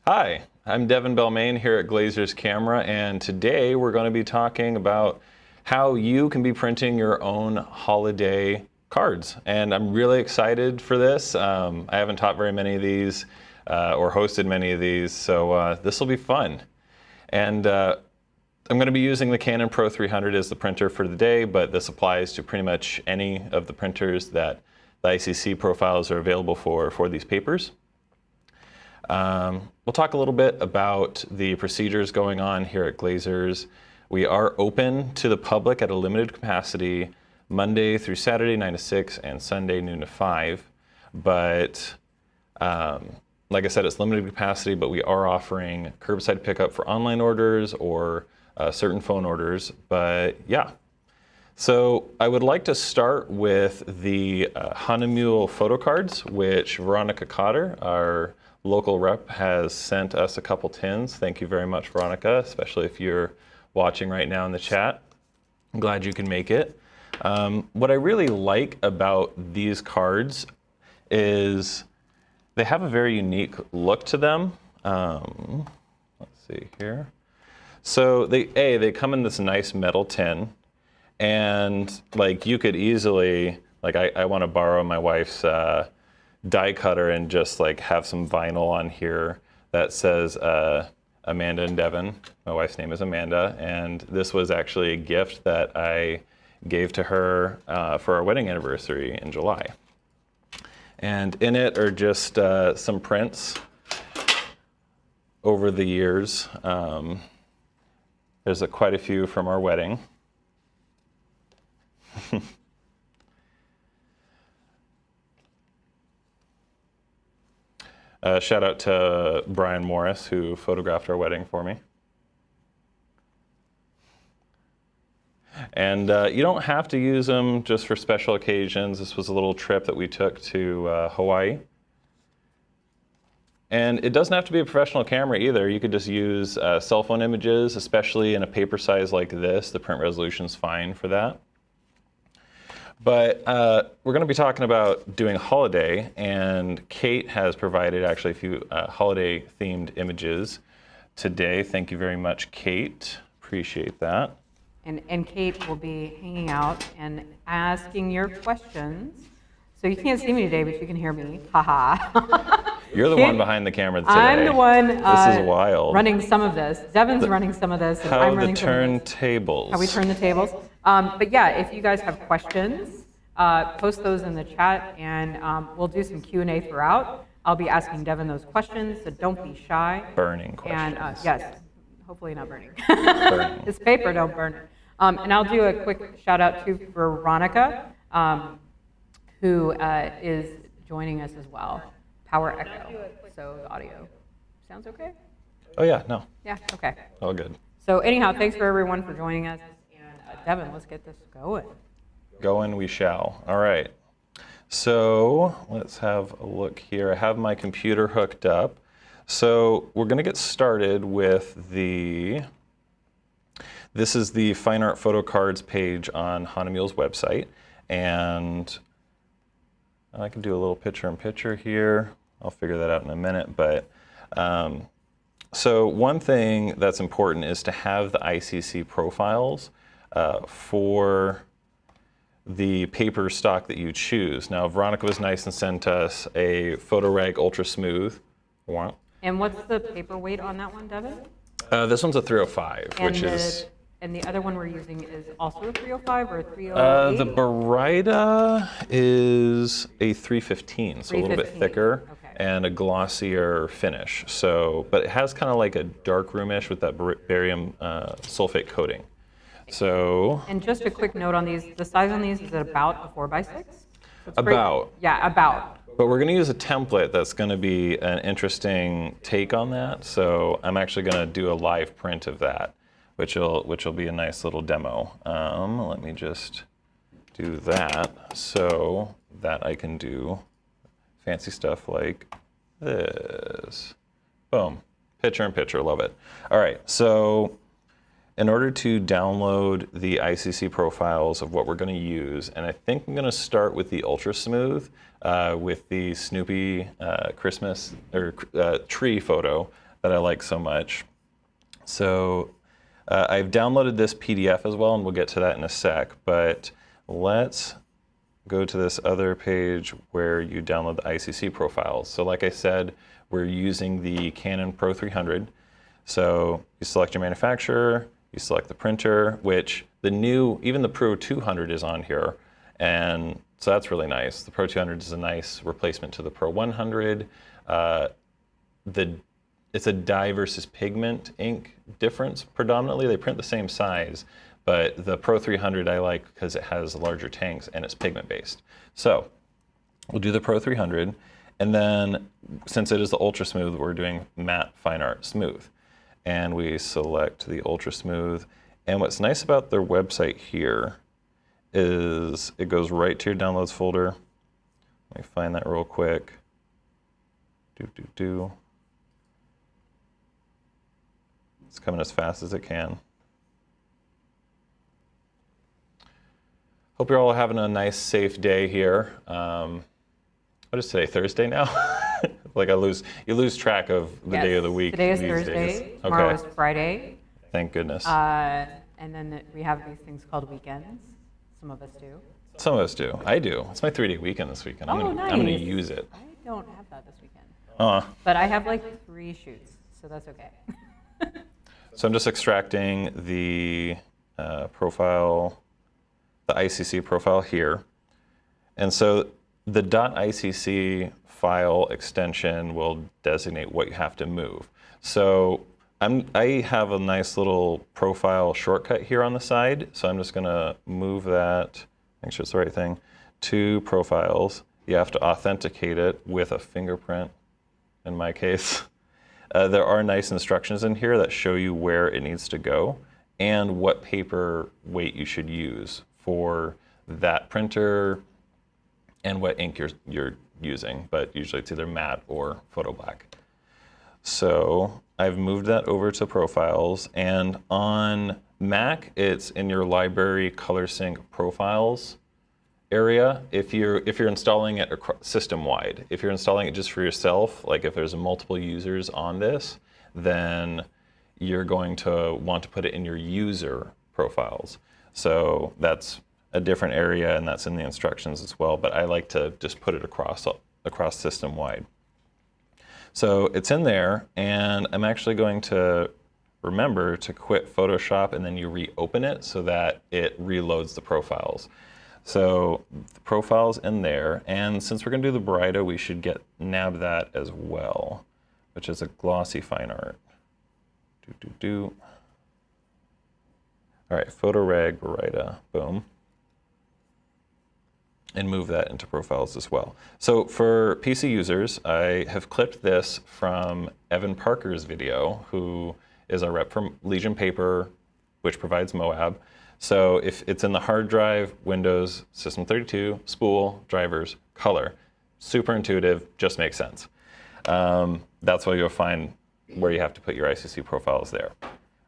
Hi, I'm Devin Belmain here at Glazer's Camera, and today we're going to be talking about how you can be printing your own holiday cards. And I'm really excited for this. I haven't taught very many of these or hosted many of these, so this will be fun. And I'm going to be using the Canon Pro 300 as the printer for the day, but this applies to pretty much any of the printers that the Icc Profiles are available for these papers. We'll talk a little bit about the procedures going on here at Glazer's. We are open to the public at a limited capacity Monday through Saturday 9 to 6 and Sunday noon to 5. But like I said, it's limited capacity, but we are offering curbside pickup for online orders or certain phone orders. But yeah. So I would like to start with the Hahnemühle photo cards, which Veronica Cotter, our local rep, has sent us a couple tins. Thank you very much, Veronica, especially if you're watching right now in the chat. I'm glad you can make it. What I really like about these cards is they have a very unique look to them. Let's see here. So they come in this nice metal tin, and like you could easily, like I want to borrow my wife's die cutter and just like have some vinyl on here that says Amanda and Devin. My wife's name is Amanda, and this was actually a gift that I gave to her for our wedding anniversary in July. And in it are just some prints over the years. There's quite a few from our wedding. Shout out to Brian Morris, who photographed our wedding for me. And you don't have to use them just for special occasions. This was a little trip that we took to Hawaii. And it doesn't have to be a professional camera either. You could just use cell phone images, especially in a paper size like this. The print resolution's fine for that. But we're going to be talking about doing a holiday, and Kate has provided actually a few holiday-themed images today. Thank you very much, Kate. Appreciate that. And Kate will be hanging out and asking your questions. So you can't see me today, but you can hear me. Haha. You're the one behind the camera today. I'm the one this is wild. running some of this. Devin's running some of this, and I'm running some of this. How we turn the tables. But yeah, if you guys have questions, post those in the chat, and we'll do some Q&A throughout. I'll be asking Devin those questions, so don't be shy. Burning questions. And yes, hopefully not burning. Burning. This paper, don't burn it. And I'll do a quick shout out to Veronica, who is joining us as well. Power Echo, so the audio sounds okay? Oh yeah, no. Yeah, okay. All good. So anyhow, thanks for everyone for joining us. And Devin, let's get this going. Going we shall. All right. So let's have a look here. I have my computer hooked up. So we're going to get started with this is the Fine Art Photo Cards page on Hahnemühle's website. And I can do a little picture-in-picture here. I'll figure that out in a minute. But so one thing that's important is to have the Icc profiles for the paper stock that you choose. Now, Veronica was nice and sent us a PhotoRag Ultra Smooth. And what's the paper weight on that one, Devin? This one's a 305, which is... And the other one we're using is also a 305 or a 308? The Barita is a 315, so a little bit thicker, okay, and a glossier finish. So, but it has kind of like a dark roomish with that barium sulfate coating. So. And just a quick note on these: the size on these is about a 4x6. About. Yeah, about. But we're going to use a template that's going to be an interesting take on that. So I'm actually going to do a live print of that, which will be a nice little demo. Let me just do that so that I can do fancy stuff like this. Boom, picture-in-picture, love it. All right, so in order to download the Icc profiles of what we're going to use, and I think I'm going to start with the Ultra Smooth with the Snoopy Christmas or tree photo that I like so much. So I've downloaded this PDF as well, and we'll get to that in a sec, but let's go to this other page where you download the Icc profiles. So like I said, we're using the Canon Pro 300. So you select your manufacturer, you select the printer, which even the Pro 200 is on here. And so that's really nice. The Pro 200 is a nice replacement to the Pro 100. It's a dye versus pigment ink difference predominantly. They print the same size, but the Pro 300 I like because it has larger tanks and it's pigment based. So we'll do the Pro 300, and then since it is the Ultra Smooth, we're doing Matte Fine Art Smooth. And we select the Ultra Smooth. And what's nice about their website here is it goes right to your downloads folder. Let me find that real quick. It's coming as fast as it can. Hope you're all having a nice, safe day here. What is today? Thursday now? Like you lose track of the day of the week. Today is these Thursday. Days. Tomorrow Okay. is Friday. Thank goodness. And then we have these things called weekends. Some of us do. Some of us do. I do. It's my 3-day weekend this weekend. I'm gonna use it. I don't have that this weekend. But I have like 3 shoots, so that's okay. So I'm just extracting the profile, the Icc profile here. And so the .icc file extension will designate what you have to move. So I have a nice little profile shortcut here on the side. So I'm just gonna move that, make sure it's the right thing, to profiles. You have to authenticate it with a fingerprint, in my case. There are nice instructions in here that show you where it needs to go and what paper weight you should use for that printer and what ink you're using, but usually it's either matte or photo black. So I've moved that over to profiles, and on Mac, it's in your library ColorSync profiles area. If you're installing it system-wide, if you're installing it just for yourself, like if there's multiple users on this, then you're going to want to put it in your user profiles. So that's a different area, and that's in the instructions as well, but I like to just put it across system-wide. So it's in there, and I'm actually going to remember to quit Photoshop, and then you reopen it so that it reloads the profiles. So the profile's in there, and since we're going to do the Baryta, we should nab that as well, which is a glossy fine art. All right, PhotoReg Baryta, boom. And move that into profiles as well. So for PC users, I have clipped this from Evan Parker's video, who is a rep from Legion Paper, which provides Moab. So if it's in the hard drive, Windows, System32, spool, drivers, color, super intuitive, just makes sense. That's why you'll find where you have to put your Icc profiles there.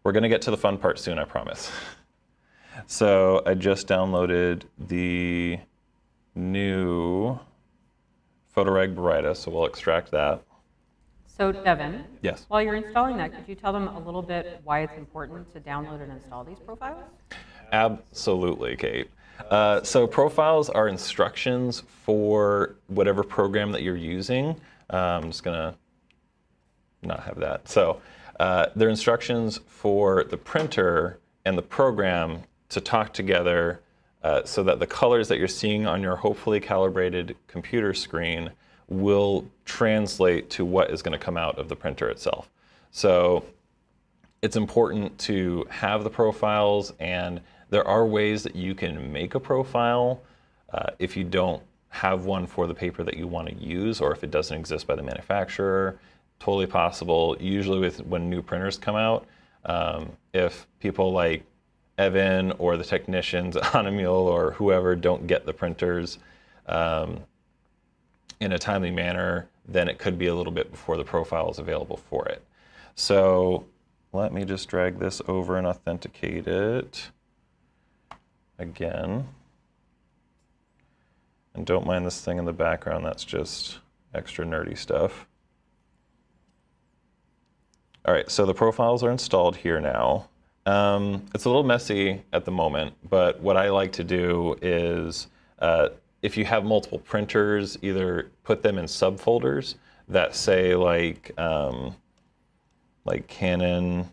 We're gonna get to the fun part soon, I promise. So I just downloaded the new PhotoReg Baryta, so we'll extract that. So Devin, Yes. while you're installing that, could you tell them a little bit why it's important to download and install these profiles? Absolutely, Kate. So profiles are instructions for whatever program that you're using. I'm just gonna not have that. So they're instructions for the printer and the program to talk together so that the colors that you're seeing on your hopefully calibrated computer screen will translate to what is going to come out of the printer itself. So it's important to have the profiles, and there are ways that you can make a profile if you don't have one for the paper that you want to use, or if it doesn't exist by the manufacturer. Totally possible. Usually when new printers come out, if people like Evan or the technicians at Hahnemühle or whoever don't get the printers in a timely manner, then it could be a little bit before the profile is available for it. So let me just drag this over and authenticate it again. And don't mind this thing in the background, that's just extra nerdy stuff. All right, so the profiles are installed here now. It's a little messy at the moment, but what I like to do is, if you have multiple printers, either put them in subfolders that say like Canon,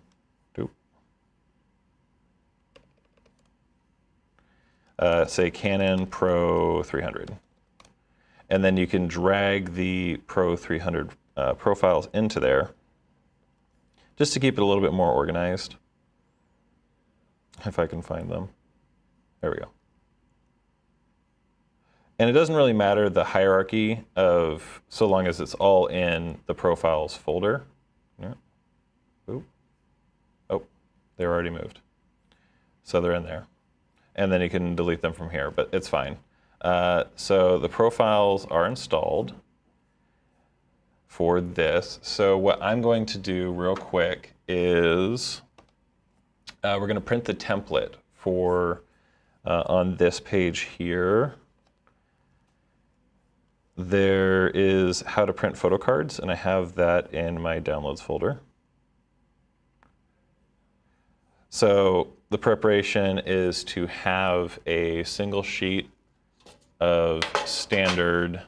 say Canon Pro 300. And then you can drag the Pro 300 profiles into there just to keep it a little bit more organized. If I can find them. There we go. And it doesn't really matter the hierarchy of, so long as it's all in the profiles folder. Yeah. Oop. Oh, they're already moved. So they're in there. And then you can delete them from here, but it's fine. So the profiles are installed for this. So what I'm going to do real quick is we're going to print the template for on this page here. There is how to print photo cards, and I have that in my downloads folder. So the preparation is to have a single sheet of standard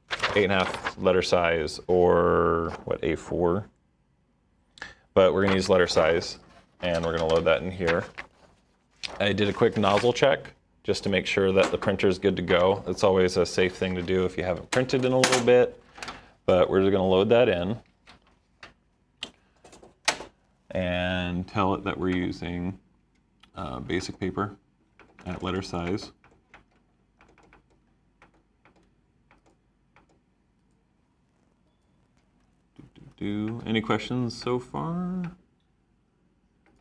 8.5 letter size, or what, A4. But we're gonna use letter size, and we're gonna load that in here. I did a quick nozzle check just to make sure that the printer is good to go. It's always a safe thing to do if you haven't printed in a little bit, but we're just gonna load that in and tell it that we're using basic paper at letter size. Any questions so far?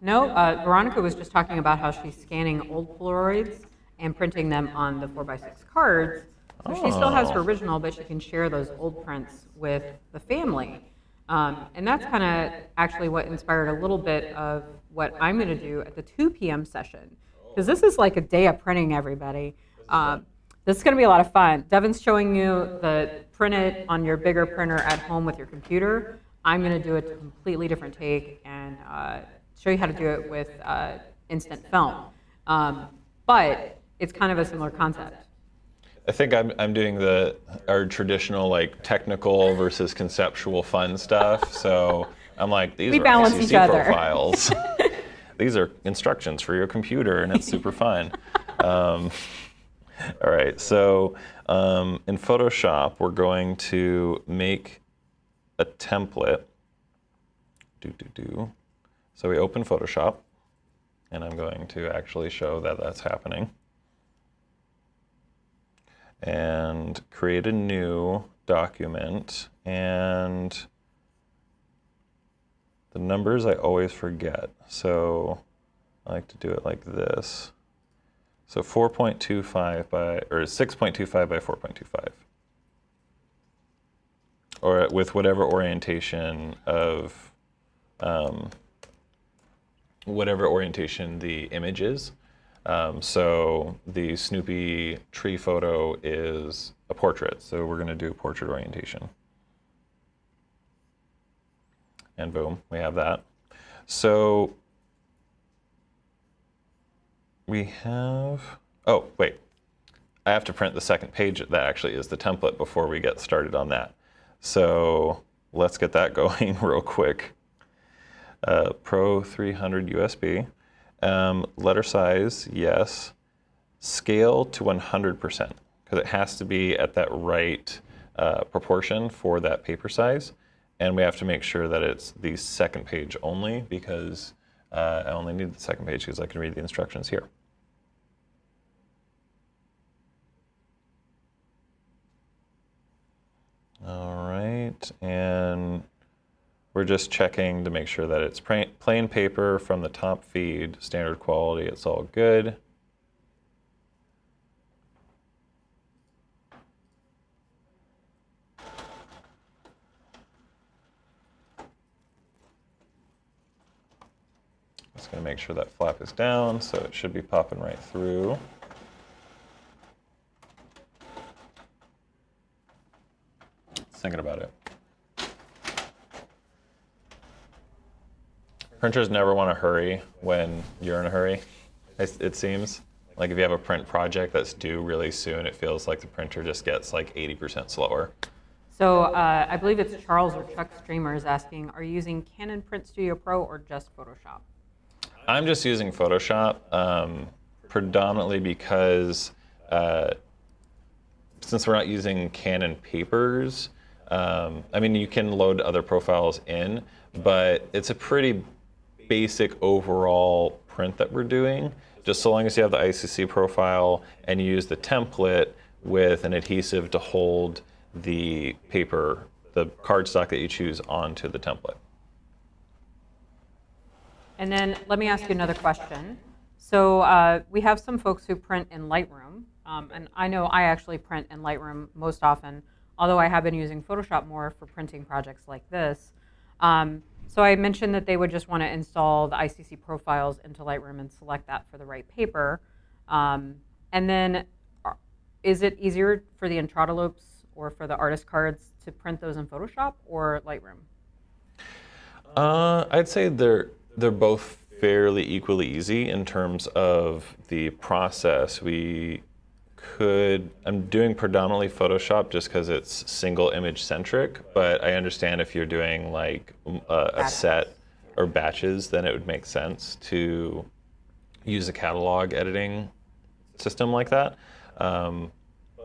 No, Veronica was just talking about how she's scanning old Polaroids and printing them on the 4x6 cards. So she still has her original, but she can share those old prints with the family. And that's kind of actually what inspired a little bit of what I'm going to do at the 2 p.m. session. Because this is like a day of printing, everybody. This is going to be a lot of fun. Devin's showing you the print it on your bigger printer at home with your computer. I'm going to do a completely different take and show you how to do it with instant film. But it's kind of a similar concept. I think I'm doing our traditional like technical versus conceptual fun stuff. So I'm like, these are Icc profiles. These are instructions for your computer, and it's super fun. All right, so in Photoshop, we're going to make a template. So we open Photoshop, and I'm going to actually show that that's happening. And create a new document, and the numbers I always forget, so I like to do it like this. So 4.25 by, or 6.25 by 4.25, or with whatever orientation of whatever orientation the image is. So the Snoopy tree photo is a portrait, so we're going to do portrait orientation. And boom, we have that. So we have, oh, wait. I have to print the second page that actually is the template before we get started on that. So let's get that going real quick. Pro 300 USB. Letter size, yes. Scale to 100%, because it has to be at that right proportion for that paper size. And we have to make sure that it's the second page only, because I only need the second page because I can read the instructions here. All right, and we're just checking to make sure that it's plain paper from the top feed, standard quality, it's all good. Just gonna make sure that flap is down, so it should be popping right through. Thinking about it. Printers never want to hurry when you're in a hurry, it seems. Like if you have a print project that's due really soon, it feels like the printer just gets like 80% slower. So I believe it's Charles or Chuck Streamer is asking, are you using Canon Print Studio Pro or just Photoshop? I'm just using Photoshop predominantly because since we're not using Canon papers, I mean, you can load other profiles in, but it's a pretty basic overall print that we're doing. Just so long as you have the Icc profile and you use the template with an adhesive to hold the paper, the cardstock that you choose onto the template. And then let me ask you another question. So we have some folks who print in Lightroom, and I know I actually print in Lightroom most often, although I have been using Photoshop more for printing projects like this. So I mentioned that they would just want to install the Icc profiles into Lightroom and select that for the right paper. And then is it easier for the Entradalopes or for the artist cards to print those in Photoshop or Lightroom? I'd say they're both fairly equally easy in terms of the process. I'm doing predominantly Photoshop just because it's single image centric, but I understand if you're doing like a set or batches, then it would make sense to use a catalog editing system like that.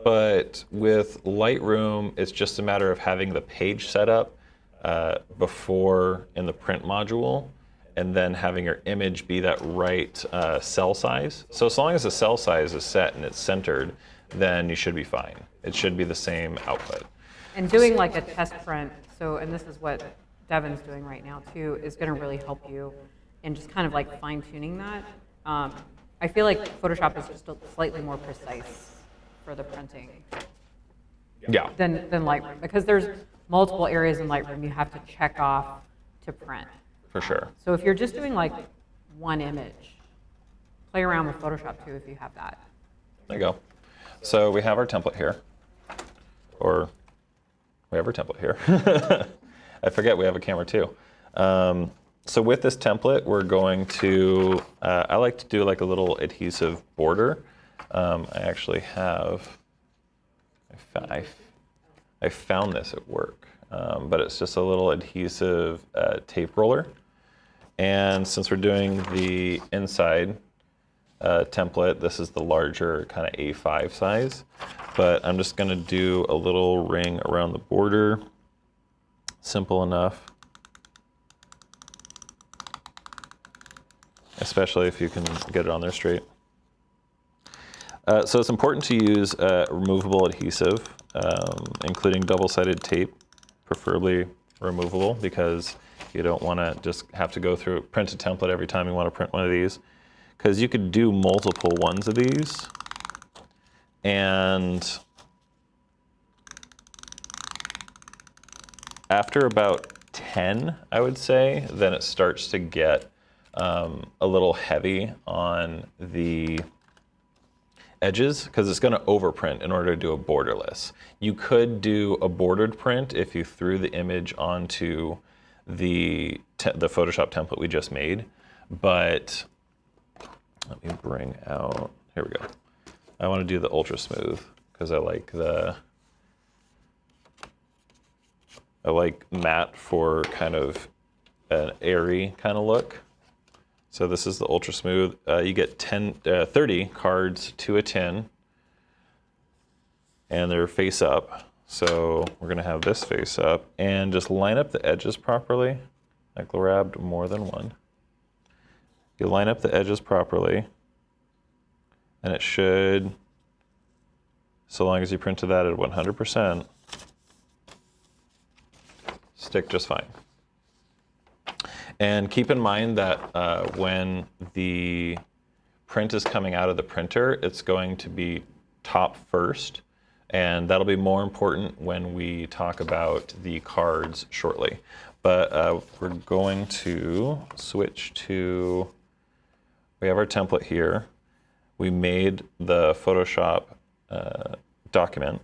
But with Lightroom, it's just a matter of having the page set up before in the print module, and then having your image be that right cell size. So as long as the cell size is set and it's centered, then you should be fine. It should be the same output. And doing like a test print, and this is what Devin's doing right now too, is gonna really help you in just kind of like fine tuning that. I feel like Photoshop is just slightly more precise for the printing than Lightroom, because there's multiple areas in Lightroom you have to check off to print. For sure. So if you're just doing like one image, play around with Photoshop too if you have that. There you go. So we have our template here, or we have our template here. I forget we have a camera too. So with this template, we're going to, I like to do like a little adhesive border. I actually have, I found this at work, but it's just a little adhesive tape roller. And since we're doing the inside template, this is the larger kind of A5 size, but I'm just gonna do a little ring around the border. Simple enough, especially if you can get it on there straight. So it's important to use removable adhesive, including double-sided tape, preferably removable, because you don't want to just have to go through, print a template every time you want to print one of these, because you could do multiple ones of these, and after about 10, I would say, then it starts to get a little heavy on the edges, because it's going to overprint in order to do a borderless. You could do a bordered print if you threw the image onto the Photoshop template we just made, but let me bring out, here we go. I want to do the ultra smooth because I like matte for kind of an airy kind of look. So this is the ultra smooth. You get 30 cards to a tin, and they're face up. So we're gonna have this face up, and just line up the edges properly. I grabbed more than one. You line up the edges properly, and it should, so long as you printed that at 100%, stick just fine. And keep in mind that when the print is coming out of the printer, it's going to be top first, and that'll be more important when we talk about the cards shortly. But we're going to switch to, we have our template here. We made the Photoshop document,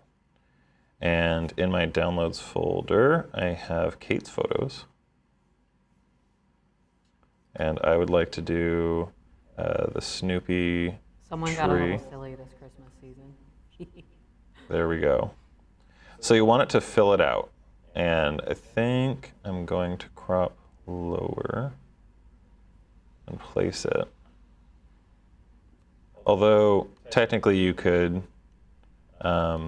and in my downloads folder, I have Kate's photos. And I would like to do the Snoopy Someone tree. got a little silly this Christmas season. There we go. So you want it to fill it out. And I think I'm going to crop lower and place it. Although technically you could,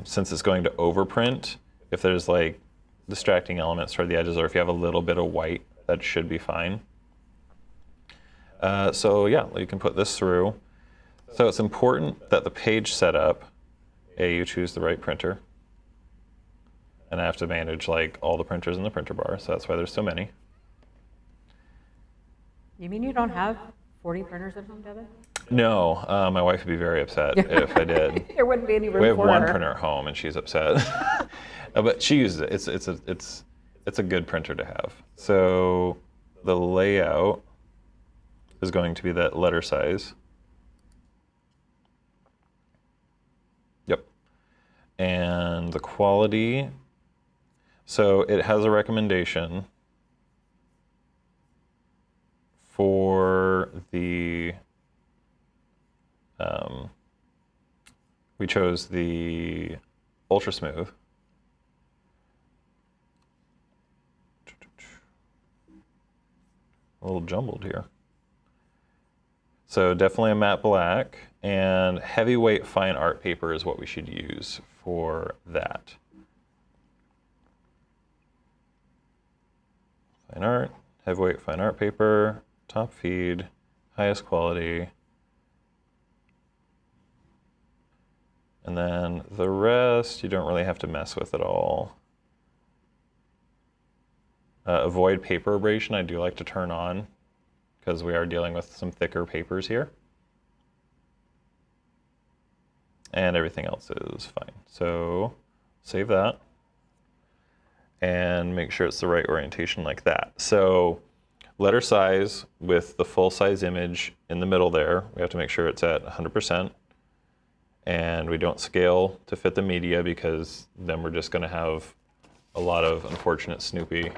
since it's going to overprint, if there's like distracting elements toward the edges, or if you have a little bit of white, that should be fine. So yeah, you can put this through. So it's important that the page setup, you choose the right printer. And I have to manage like all the printers in the printer bar, so that's why there's so many. You mean you don't have 40 printers at home, Devin? No, my wife would be very upset if I did. There wouldn't be any room for her. We have one printer at home, and she's upset. But she uses it. It's a good printer to have. So the layout is going to be that letter size. Yep. And the quality. So it has a recommendation for the. We chose the Ultra Smooth. A little jumbled here. So definitely a matte black, and heavyweight fine art paper is what we should use for that. Fine art, heavyweight fine art paper, top feed, highest quality. And then the rest you don't really have to mess with at all. Avoid paper abrasion, I do like to turn on because we are dealing with some thicker papers here. And everything else is fine. So save that and make sure it's the right orientation like that. So letter size with the full size image in the middle there, we have to make sure it's at 100%. And we don't scale to fit the media because then we're just going to have a lot of unfortunate Snoopy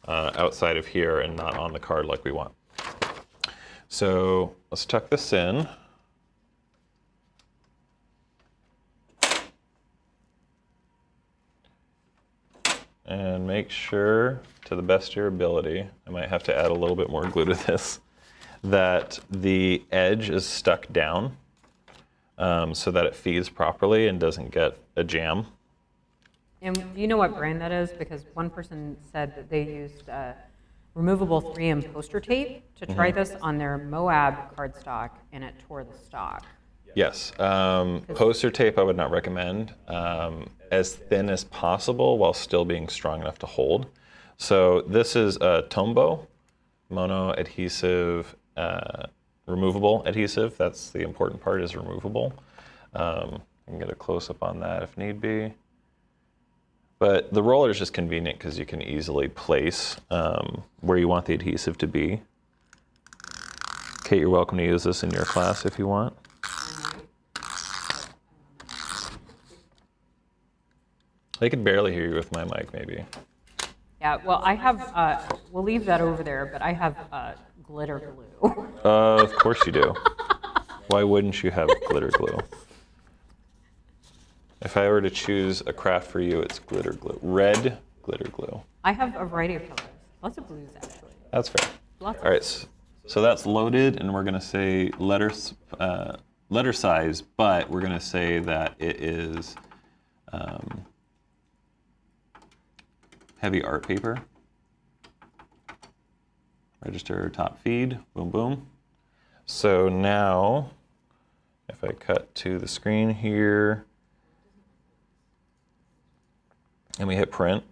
outside of here and not on the card like we want. So let's tuck this in. And make sure, to the best of your ability, I might have to add a little bit more glue to this, that the edge is stuck down. So that it feeds properly and doesn't get a jam. And do you know what brand that is? Because one person said that they used removable 3M poster tape to try this on their Moab cardstock, and it tore the stock. Yes, poster tape I would not recommend. As thin as possible while still being strong enough to hold. So this is a Tombow mono adhesive, removable adhesive. That's the important part, is removable. I can get a close-up on that if need be. But the roller is just convenient because you can easily place where you want the adhesive to be. Kate, you're welcome to use this in your class if you want. They could barely hear you with my mic, maybe. Yeah, well, I have, we'll leave that over there, but I have glitter glue. Of course you do. Why wouldn't you have glitter glue? If I were to choose a craft for you, it's glitter glue. Red glitter glue. I have a variety of colors. Lots of blues, actually. That's fair. Lots. All right, so that's loaded, and we're going to say letter size, but we're going to say that it is heavy art paper. Register top feed, boom, boom. So now, if I cut to the screen here, and we hit print,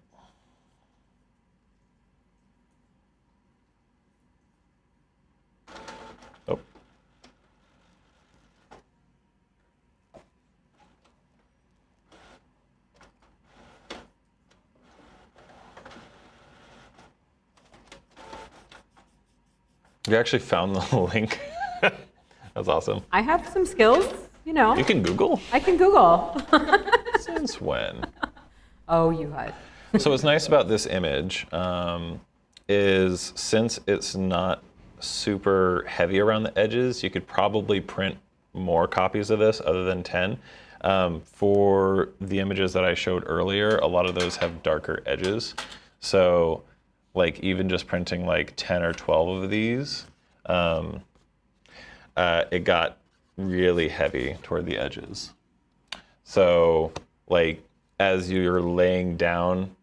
oh. You actually found the link. That's awesome. I have some skills, you know. You can Google? I can Google. Since when? Oh, you guys. So what's nice about this image is since it's not super heavy around the edges, you could probably print more copies of this other than 10. For the images that I showed earlier, a lot of those have darker edges. So like even just printing like 10 or 12 of these, it got really heavy toward the edges. So like as you're laying down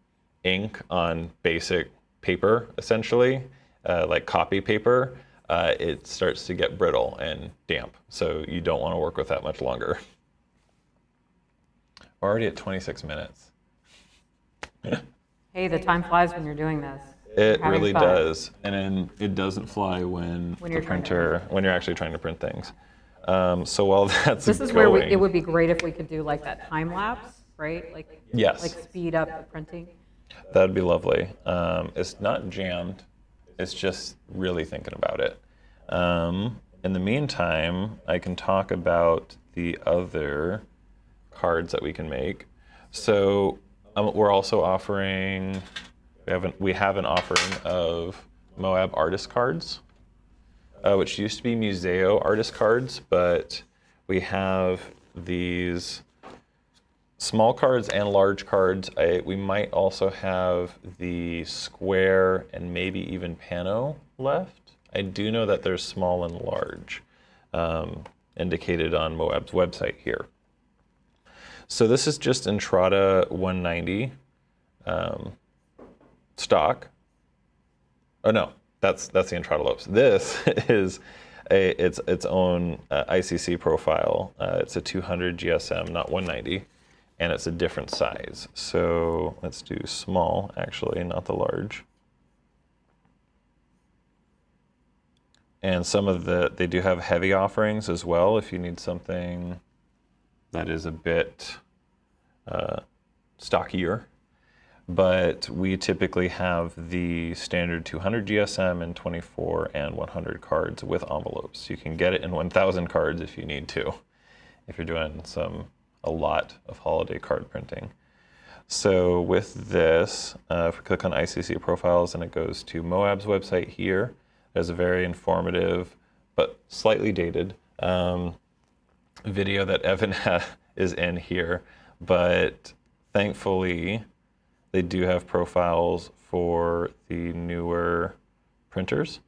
ink on basic paper, essentially, like copy paper, it starts to get brittle and damp. So you don't want to work with that much longer. We're already at 26 minutes. Hey, the time flies when you're doing this. It really does. And then it doesn't fly when you're the printer, when you're actually trying to print things. So while that's This is going, where it would be great if we could do like that time lapse, right? Like, yes, like speed up the printing. that'd be lovely. It's not jammed. It's just really thinking about it. In the meantime, I can talk about the other cards that we can make. So we're also offering, we have an offering of Moab artist cards, which used to be Museo artist cards, but we have these small cards and large cards. We might also have the square and maybe even pano left. I do know that there's small and large, indicated on Moab's website here. So this is just Entrada 190 stock. Oh no, that's the Entradalopes. This is its own Icc profile. It's a 200 GSM, not 190, and it's a different size. So let's do small, actually, not the large. And some of they do have heavy offerings as well if you need something that is a bit stockier. But we typically have the standard 200 GSM and 24 and 100 cards with envelopes. You can get it in 1,000 cards if you need to, if you're doing a lot of holiday card printing. So with this, if we click on Icc Profiles and it goes to Moab's website here, there's a very informative but slightly dated video that Evan is in here. But thankfully, they do have profiles for the newer printers.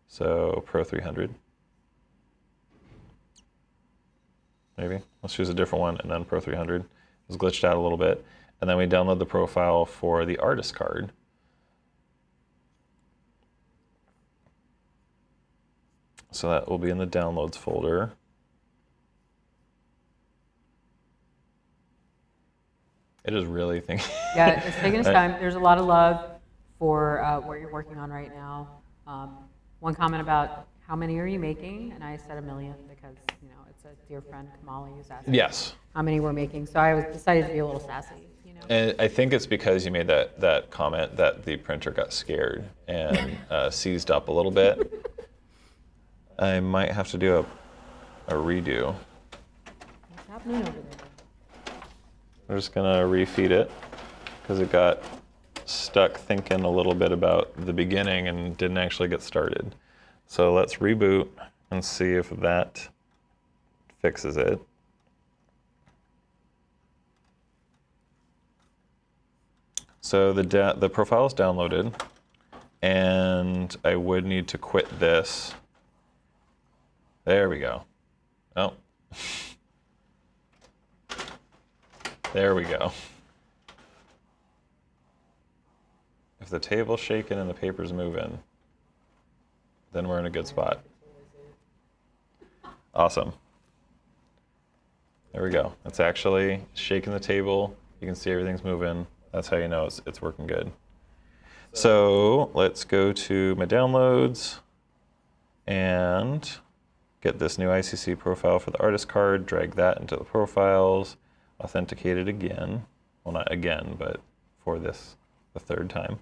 So Pro 300. Maybe. Let's choose a different one, and then Pro 300. It was glitched out a little bit. And then we download the profile for the artist card. So that will be in the downloads folder. It is really thinking. Yeah, it's taking its time. There's a lot of love for what you're working on right now. One comment about how many are you making, and I said 1 million because it's a dear friend Kamali who's asking. Yes. How many we're making? So I decided to be a little sassy. And I think it's because you made that comment that the printer got scared and seized up a little bit. I might have to do a redo. What's happening over there? We're just gonna refeed it because it got stuck thinking a little bit about the beginning and didn't actually get started. So let's reboot and see if that fixes it. So the profile is downloaded, and I would need to quit this. There we go. Oh. There we go. If the table's shaking and the paper's moving, then we're in a good spot. Awesome. There we go. It's actually shaking the table. You can see everything's moving. That's how you know it's working good. So let's go to my downloads and get this new Icc profile for the artist card, drag that into the profiles, authenticate it again. Well, not again, but for this, the third time.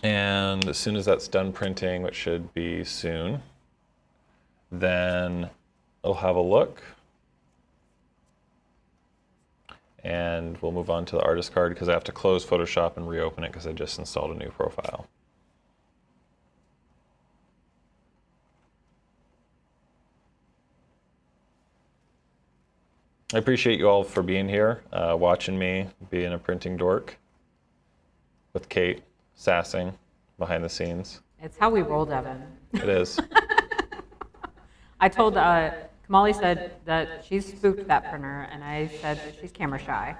And as soon as that's done printing, which should be soon, then I'll have a look. And we'll move on to the artist card because I have to close Photoshop and reopen it because I just installed a new profile. I appreciate you all for being here, watching me being a printing dork with Kate sassing behind the scenes. It's how we roll, Devin. It is. I told, Kamali said that she's spooked that printer, and I said that she's camera shy.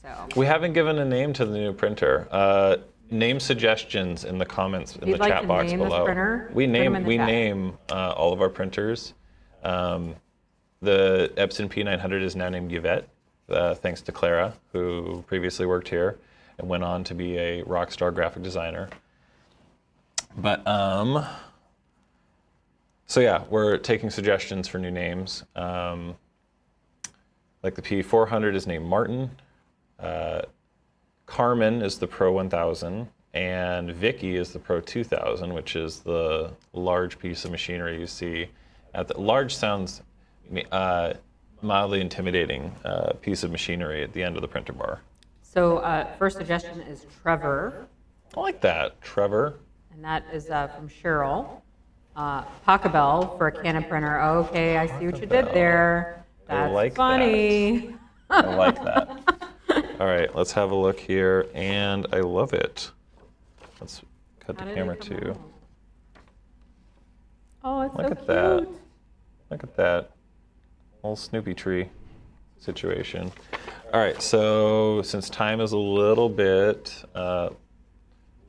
So. We haven't given a name to the new printer. Name suggestions in the comments in the chat box below. We name all of our printers. The Epson P900 is now named Yvette, thanks to Clara, who previously worked here and went on to be a rock star graphic designer. But so yeah, we're taking suggestions for new names. Like the P400 is named Martin. Carmen is the Pro 1000, and Vicky is the Pro 2000, which is the large piece of machinery you see. Large sounds mildly intimidating piece of machinery at the end of the printer bar. So first suggestion is Trevor. I like that, Trevor. And that is from Cheryl. Pachelbel for a Canon printer. Okay, I see what you did there. That's like funny. That. I like that. All right, let's have a look here, and I love it. Let's cut the camera too. Oh, it's Look so at cute. that. Look at that little Snoopy tree situation. All right, so since time is a little bit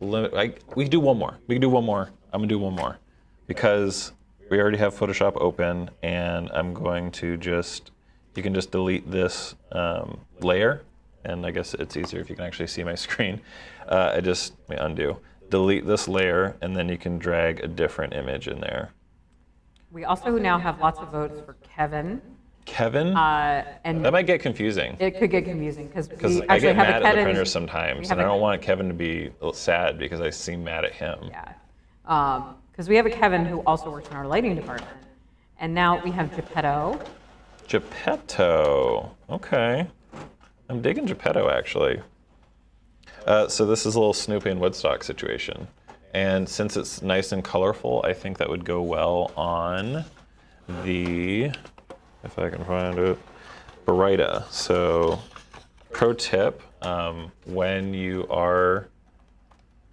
we can do one more. We can do one more. I'm gonna do one more because we already have Photoshop open, and I'm going to you can just delete this layer, and I guess it's easier if you can actually see my screen. Let me undo. Delete this layer, and then you can drag a different image in there. We also now have lots of votes for Kevin. Kevin? And that might get confusing. it could get confusing because I get mad at the printer sometimes, and I don't want Kevin to be sad because I seem mad at him. Yeah, because we have a Kevin who also works in our lighting department, and now we have Geppetto. Geppetto. Okay, I'm digging Geppetto actually. So this is a little Snoopy and Woodstock situation, and since it's nice and colorful, I think that would go well on the, if I can find it, Baryta. So pro tip, when you are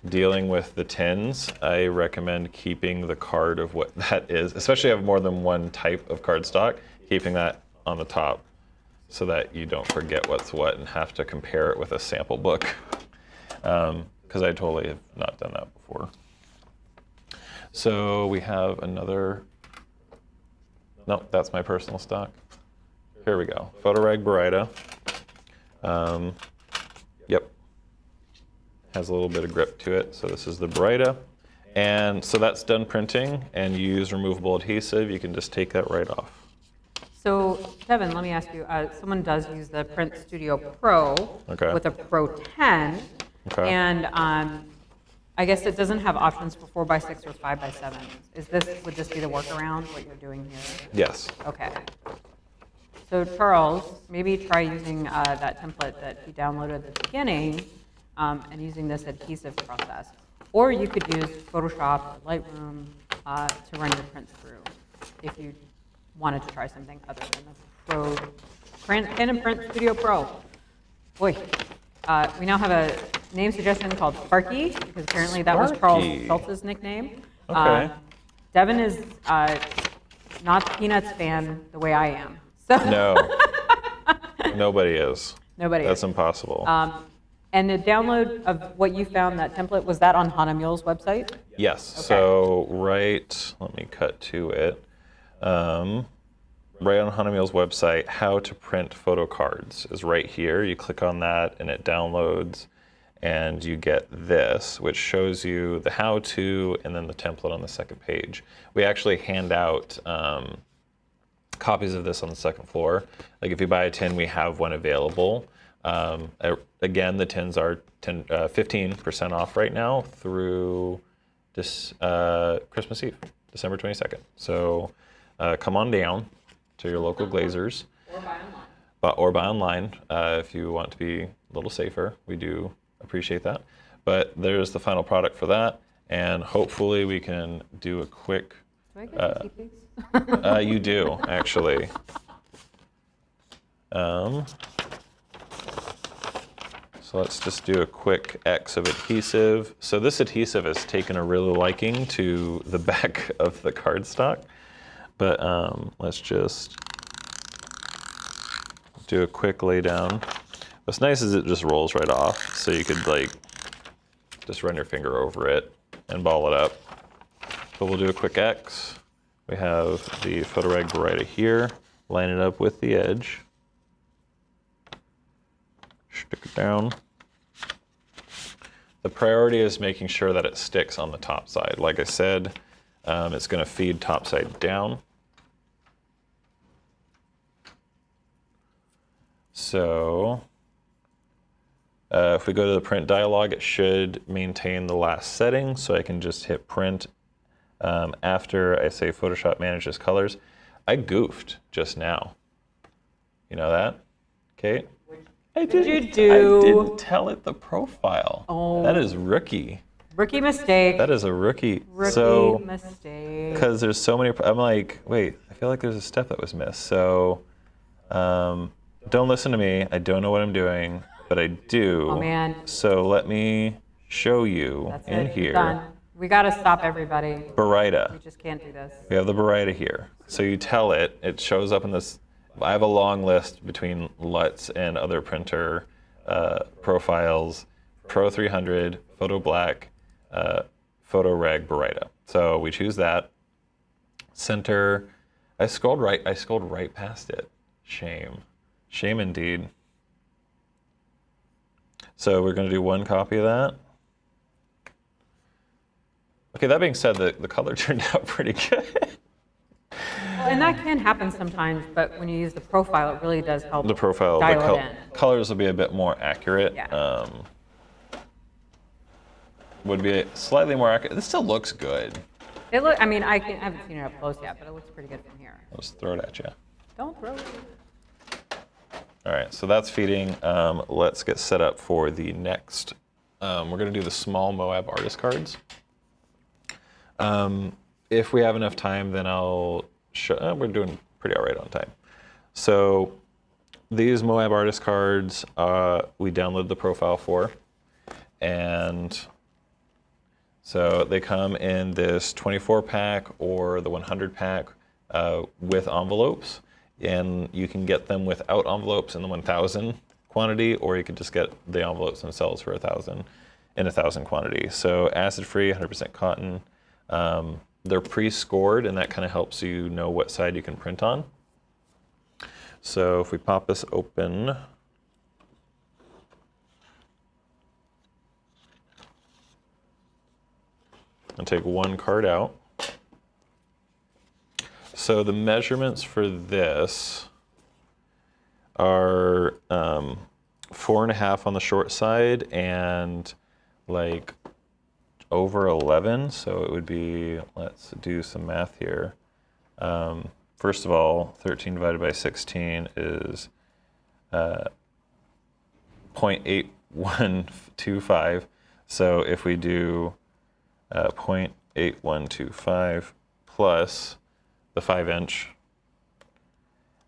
dealing with the tins, I recommend keeping the card of what that is, especially if you have more than one type of cardstock, keeping that on the top so that you don't forget what's what and have to compare it with a sample book. Because I totally have not done that before. So we have another, no, that's my personal stock. Here we go, Photorag Baryta. Yep, has a little bit of grip to it. So this is the Baryta. And so that's done printing, and you use removable adhesive. You can just take that right off. So Devin, let me ask you, someone does use the Print Studio Pro with a Pro 10, and I guess it doesn't have options for 4x6 or 5x7. Would this be the workaround, what you're doing here? Yes. Okay. So Charles, maybe try using that template that he downloaded at the beginning and using this adhesive process. Or you could use Photoshop or Lightroom to run your prints through if you wanted to try something other than the Canon Print Studio Pro. Boy, we now have a name suggestion called Sparky, because apparently that was Charles Schultz's nickname. Okay. Devin is not the Peanuts fan the way I am. So No, nobody is. Nobody That's is. impossible. And the download of what you found, that template, was that on Hahnemühle's website? Yes. Okay. So let me cut to it. Right on Hahnemühle's website, how to print photo cards is right here. You click on that and it downloads, and you get this, which shows you the how-to and then the template on the second page. We actually hand out copies of this on the second floor. Like if you buy a tin, we have one available. Again, the tins are 15% off right now through this Christmas Eve, December 22nd. So come on down to your local Glazers. Or buy online if you want to be a little safer. We do appreciate that. But there's the final product for that, and hopefully we can do a quick. Do I get to keep these? You do, actually. So let's just do a quick X of adhesive. So this adhesive has taken a real liking to the back of the cardstock, but let's just do a quick lay down. What's nice is it just rolls right off, so you could like just run your finger over it and ball it up. But we'll do a quick X. We have the Photorag Variety here. Line it up with the edge. Stick it down. The priority is making sure that it sticks on the top side. Like I said, it's going to feed top side down. So if we go to the print dialog, it should maintain the last setting, so I can just hit print after I say Photoshop manages colors. I goofed just now. You know that, Kate? I didn't tell it the profile. Oh. That is rookie. Rookie mistake. That is a rookie. Rookie mistake. Because there's so many, I'm like, wait, I feel like there's a step that was missed. So don't listen to me. I don't know what I'm doing, but I do. Oh, man. So let me show you That's in it. here. Done. We got to stop everybody. Variety. We just can't do this. We have the variety here. So you tell it, it shows up in this. I have a long list between LUTs and other printer profiles, Pro 300, Photo Black, Photorag Variety. So we choose that. Center. I scrolled right past it. Shame. Shame indeed. So we're going to do one copy of that. Okay, that being said, the color turned out pretty good. Well, and that can happen sometimes, but when you use the profile, it really does help. The profile, dial it in. colors will be a bit more accurate. Yeah. Would be slightly more accurate. This still looks good. I mean, I haven't seen it up close yet, but it looks pretty good from here. I'll just throw it at you. Don't throw it. All right, so that's feeding. Let's get set up for the next. We're going to do the small Moab artist cards. If we have enough time, then I'll show. We're doing pretty all right on time. So these Moab artist cards, we downloaded the profile for, and so they come in this 24 pack or the 100 pack with envelopes, and you can get them without envelopes in the 1,000 quantity, or you could just get the envelopes themselves for 1,000 in 1,000 quantity. So acid-free, 100% cotton. They're pre-scored, and that kind of helps you know what side you can print on. So if we pop this open, and take one card out. So the measurements for this are 4.5 on the short side and like over 11. So it would be, let's do some math here. First of all, 13 divided by 16 is 0.8125. So if we do 0.8125 plus the 5-inch,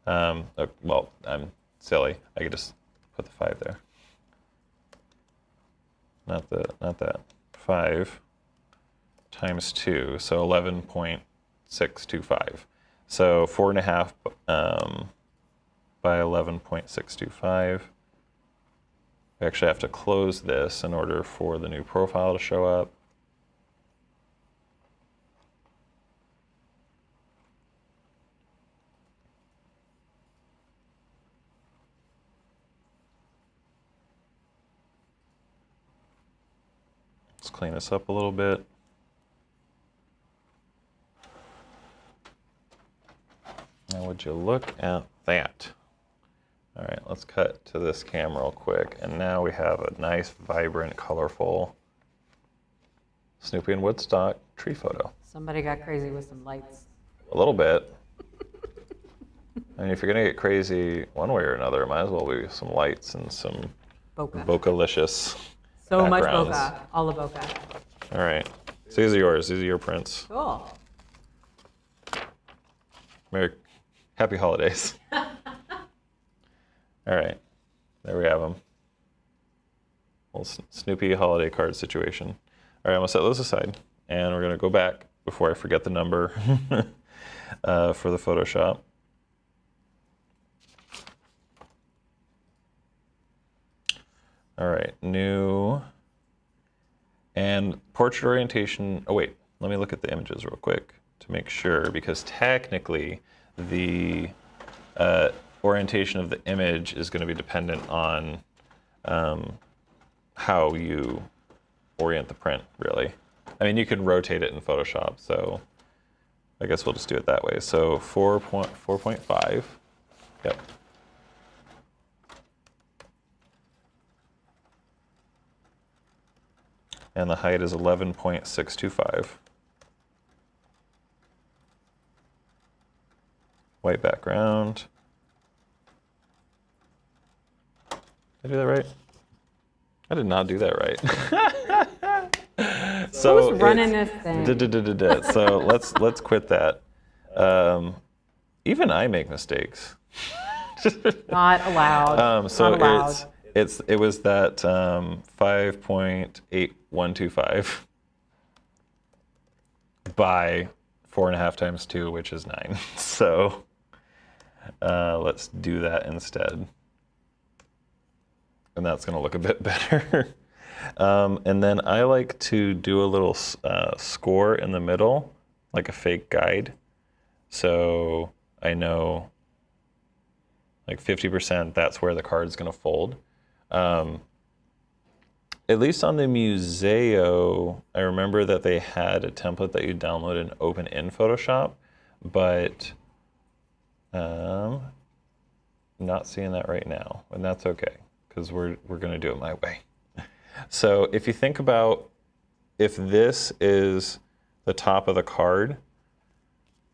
well, I'm silly. I could just put the 5 there. Not that. 5 times 2, so 11.625. So 4.5 by 11.625. We actually have to close this in order for the new profile to show up. Let's clean this up a little bit. Now would you look at that? All right, let's cut to this cam real quick. And now we have a nice, vibrant, colorful Snoopy and Woodstock tree photo. Somebody got crazy with some lights. A little bit. I mean, if you're gonna get crazy one way or another, it might as well be some lights and some Bokeh. bokeh-licious So much backgrounds. bokeh. All the bokeh. All right, so these are yours. These are your prints. Cool. Happy holidays. All right, there we have them. Little Snoopy holiday card situation. All right, I'm gonna set those aside, and we're gonna go back before I forget the number for the Photoshop. All right, new and portrait orientation. Oh wait, let me look at the images real quick to make sure, because technically the orientation of the image is going to be dependent on how you orient the print, really. I mean, you can rotate it in Photoshop, so I guess we'll just do it that way. So 4.5, yep. And the height is 11.625. White background. Did I do that right? I did not do that right. So who's running this thing? So let's quit that. Even I make mistakes. Not allowed. So Not allowed. it was that 5.8125 by 4.5 times 2, which is 9. So let's do that instead. And that's going to look a bit better. And then I like to do a little score in the middle, like a fake guide. So I know like 50%, that's where the card's going to fold. At least on the Museo, I remember that they had a template that you download and open in Photoshop, but not seeing that right now, and that's okay, because we're going to do it my way. So if you think about, if this is the top of the card,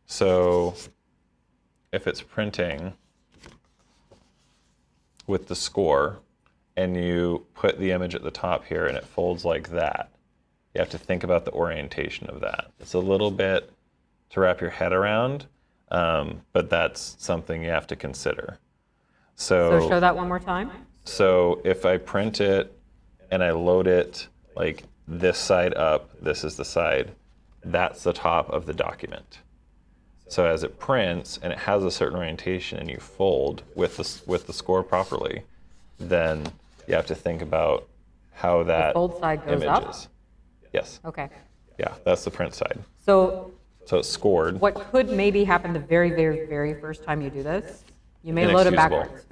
so if it's printing with the score, and you put the image at the top here and it folds like that, you have to think about the orientation of that. It's a little bit to wrap your head around, but that's something you have to consider. So show that one more time. So if I print it and I load it like this side up, this is the side, that's the top of the document. So as it prints and it has a certain orientation and you fold with the score properly, then you have to think about how that fold side goes image up? is. Yes. Okay. Yeah, that's the print side. So it's scored. what could maybe happen the very, very, very first time you do this, you may load it backwards.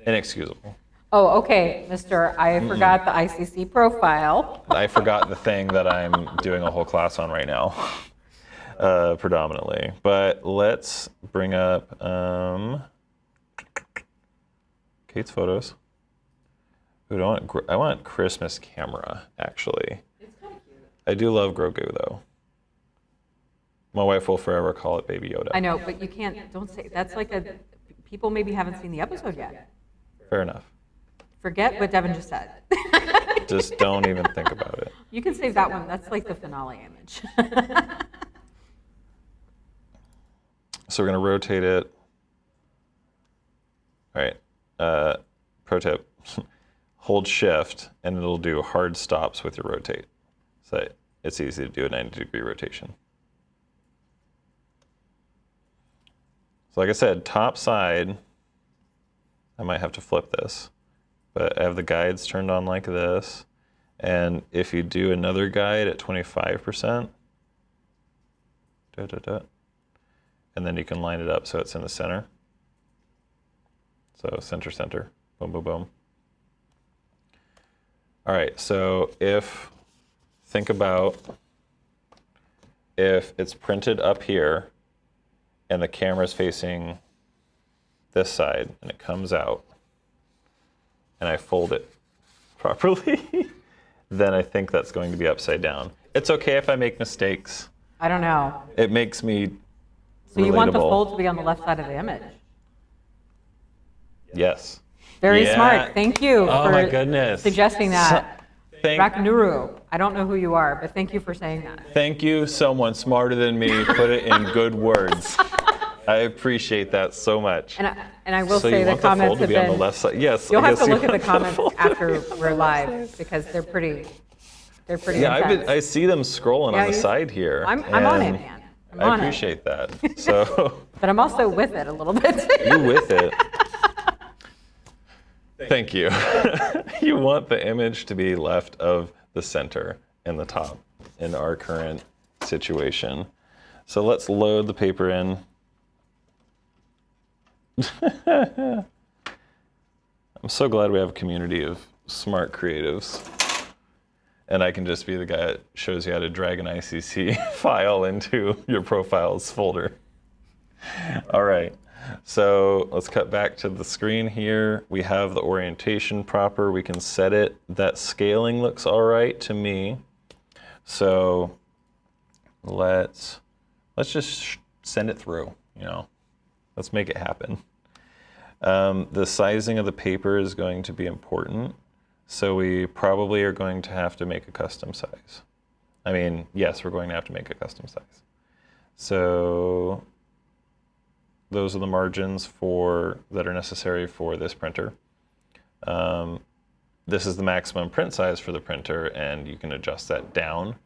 Inexcusable. Oh, okay, Mr. I forgot the Icc profile. I forgot the thing that I'm doing a whole class on right now, predominantly. But let's bring up Kate's photos. Ooh, I want Christmas camera, actually. It's kind of cute. I do love Grogu, though. My wife will forever call it Baby Yoda. I know, but you can't, don't say, that's like people maybe haven't seen the episode yet. Fair enough. Forget what Devin just said. Just don't even think about it. You can save that one, that's like the finale image. So we're going to rotate it. All right. Pro tip. Hold shift and it'll do hard stops with your rotate. So it's easy to do a 90-degree rotation. So like I said, top side, I might have to flip this, but I have the guides turned on like this. And if you do another guide at 25%, and then you can line it up so it's in the center. So center, boom, boom, boom. All right, so think about if it's printed up here and the camera's facing this side and it comes out and I fold it properly, then I think that's going to be upside down. It's okay if I make mistakes. I don't know. It makes me So you want the relatable. fold to be on the left side of the image? Yes. Very Yeah. smart. Thank you Oh for my goodness. suggesting that. Thank Rakanuru. I don't know who you are, but thank you for saying that. you, someone smarter than me, put it in good words. I appreciate that so much. And I will So say you the want the fold comments to have be on the been, left side? Yes. you'll I have guess to you look at the want comments fold after on we're the live left side. because they're pretty Yeah, intense. I see them scrolling Yeah, on the side here. I'm on it, and man. I'm I on it. appreciate that. So But I'm also with it a little bit. you with it. Thank you. You want the image to be left of the center and the top in our current situation. So let's load the paper in. I'm so glad we have a community of smart creatives. And I can just be the guy that shows you how to drag an Icc file into your profiles folder. All right, so let's cut back to the screen here. We have the orientation proper. We can set it. That scaling looks all right to me. So let's just send it through, you know. Let's make it happen. The sizing of the paper is going to be important. So we probably are going to have to make a custom size. I mean, yes, we're going to have to make a custom size. So those are the margins that are necessary for this printer. This is the maximum print size for the printer, and you can adjust that down.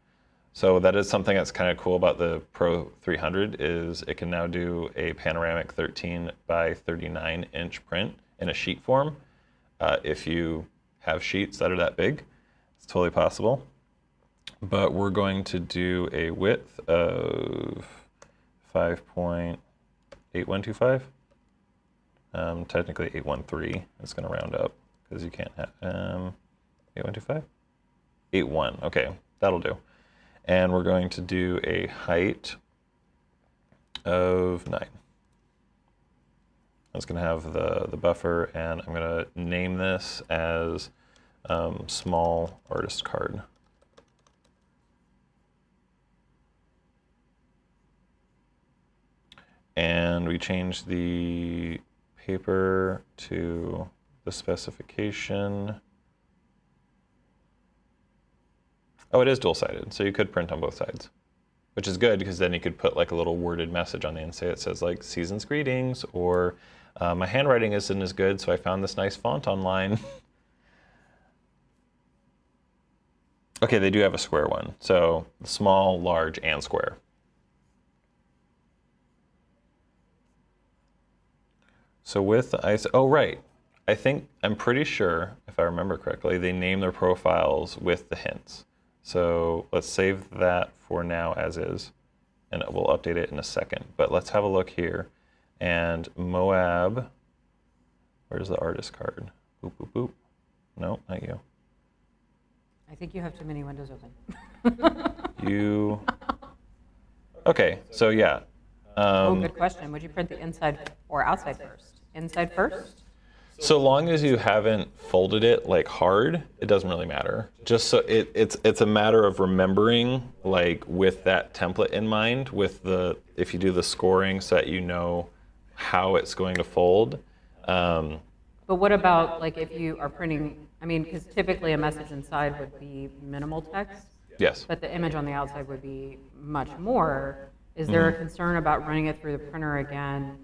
So that is something that's kind of cool about the Pro 300 is it can now do a panoramic 13 by 39 inch print in a sheet form. If you have sheets that are that big, it's totally possible. But we're going to do a width of 5.8125. Technically 813. It's going to round up because you can't have 8125? 81. Okay, that'll do. And we're going to do a height of 9. That's going to have the buffer, and I'm going to name this as small artist card. And we change the paper to the specification. Oh, it is dual-sided, so you could print on both sides, which is good because then you could put like a little worded message on the inside that says like "Season's greetings" or "My handwriting isn't as good, so I found this nice font online." Okay, they do have a square one, so small, large, and square. So with the ISO, oh right, I'm pretty sure, if I remember correctly, they name their profiles with the hints. So let's save that for now as is, and we'll update it in a second. But let's have a look here. And Moab, where's the artist card? Boop, boop, boop. No, not you. I think you have too many windows open. You, okay, so yeah. Oh, good question. Would you print the inside or outside first? Inside first? So long as you haven't folded it like hard, it doesn't really matter. Just so it's a matter of remembering, like with that template in mind, if you do the scoring so that you know how it's going to fold. But what about like if you are printing, I mean, because typically a message inside would be minimal text. Yes. But the image on the outside would be much more. Is there a concern about running it through the printer again,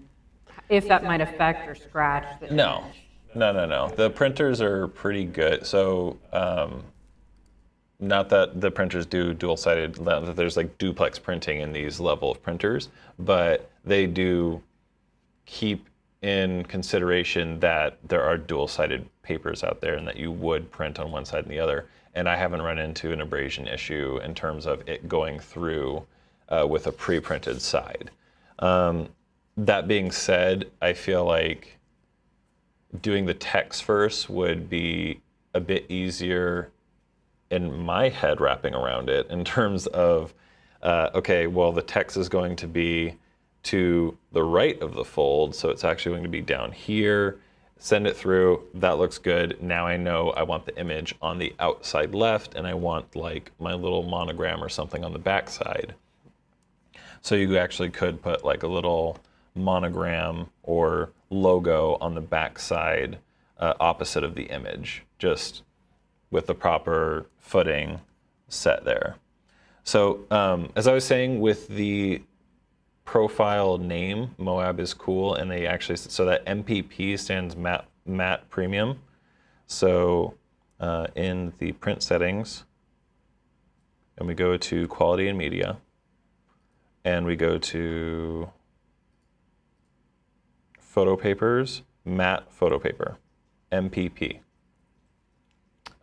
if that might affect or scratch the image? No. The printers are pretty good. So, not that the printers do dual-sided, that there's like duplex printing in these level of printers, but they do keep in consideration that there are dual-sided papers out there and that you would print on one side and the other. And I haven't run into an abrasion issue in terms of it going through with a pre-printed side. That being said, I feel like doing the text first would be a bit easier in my head wrapping around it in terms of, okay, well, the text is going to be to the right of the fold, so it's actually going to be down here. Send it through, that looks good. Now I know I want the image on the outside left, and I want like my little monogram or something on the back side. So you actually could put like a little monogram or logo on the back side opposite of the image, just with the proper footing set there. So as I was saying, with the profile name, Moab, is cool, and they actually, so that MPP stands matte premium. So in the print settings, and we go to quality and media, and we go to photo papers, matte photo paper, MPP.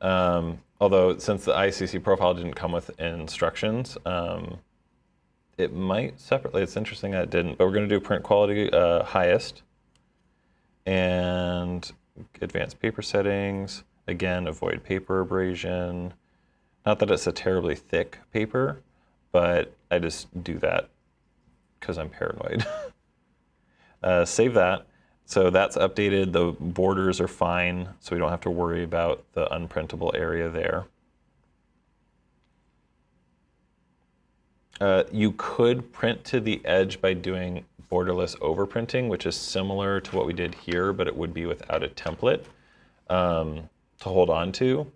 Although since the Icc profile didn't come with instructions, it might separately. It's interesting that it didn't, but we're going to do print quality highest and advanced paper settings. Again, avoid paper abrasion. Not that it's a terribly thick paper, but I just do that because I'm paranoid. Save that. So that's updated. The borders are fine, so we don't have to worry about the unprintable area there. You could print to the edge by doing borderless overprinting, which is similar to what we did here, but it would be without a template to hold on to.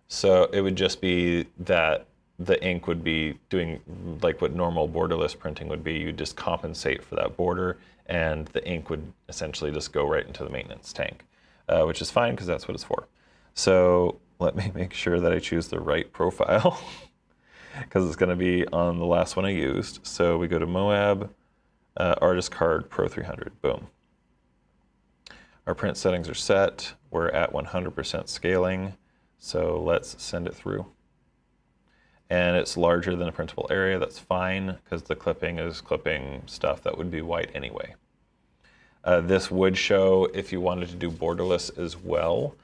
So it would just be that the ink would be doing like what normal borderless printing would be. You just compensate for that border, and the ink would essentially just go right into the maintenance tank, which is fine because that's what it's for. So let me make sure that I choose the right profile because it's going to be on the last one I used. So we go to Moab, Artist Card Pro 300, boom. Our print settings are set. We're at 100% scaling. So let's send it through. And it's larger than a printable area. That's fine because the clipping is clipping stuff that would be white anyway. This would show if you wanted to do borderless as well.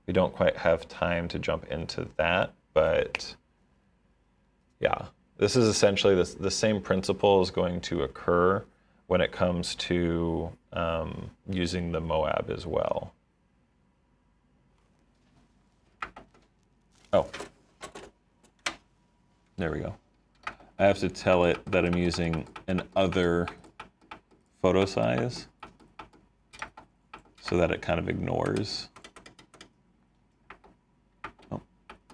We don't quite have time to jump into that, but yeah, this is essentially the same principle is going to occur when it comes to using the Moab as well. Oh, there we go. I have to tell it that I'm using an other photo size so that it kind of ignores. Oh,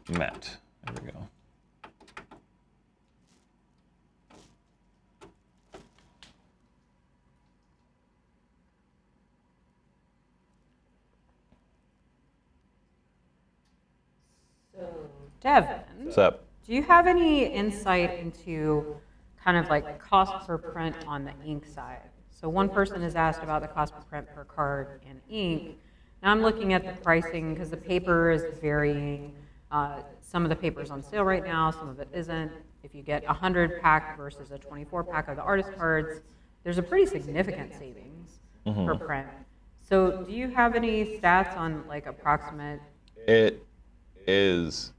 matte. There we go. Devin, What's up? do you have any insight into kind of like cost per print on the ink side? So one person has asked about the cost per print per card and ink. Now I'm looking at the pricing because the paper is varying. Some of the paper is on sale right now, some of it isn't. If you get a 100 pack versus a 24 pack of the artist cards, there's a pretty significant savings per print. So do you have any stats on like approximate? It is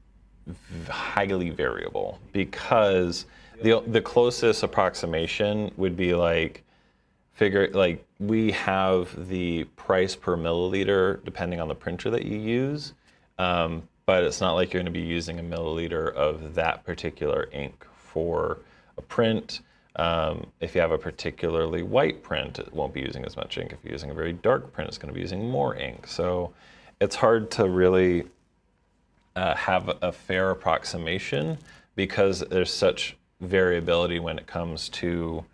highly variable because the closest approximation would be like we have the price per milliliter depending on the printer that you use, but it's not like you're going to be using a milliliter of that particular ink for a print. If you have a particularly white print, it won't be using as much ink. If you're using a very dark print, it's going to be using more ink. So it's hard to really have a fair approximation because there's such variability when it comes to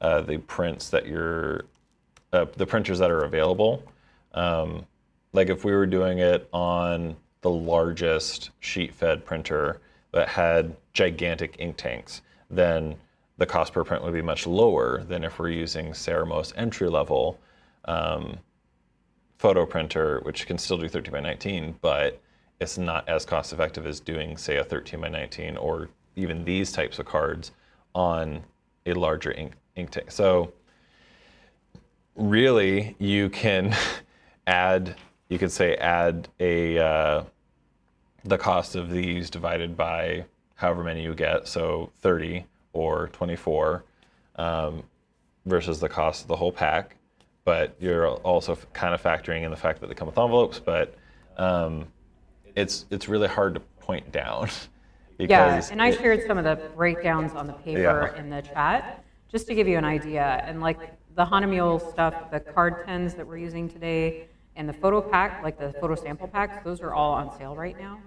the prints that the printers that are available. Like if we were doing it on the largest sheet-fed printer that had gigantic ink tanks, then the cost per print would be much lower than if we're using, say, our most entry-level photo printer, which can still do 13 by 19, but it's not as cost effective as doing, say, a 13 by 19 or even these types of cards on a larger ink tank. So really, you can add the cost of these divided by however many you get, so 30 or 24 versus the cost of the whole pack. But you're also kind of factoring in the fact that they come with envelopes, but it's really hard to point down. Yeah, and I shared some of the breakdowns on the paper in the chat, just to give you an idea. And like the Hahnemühle stuff, the card tins that we're using today, and the photo pack, like the photo sample packs, those are all on sale right now.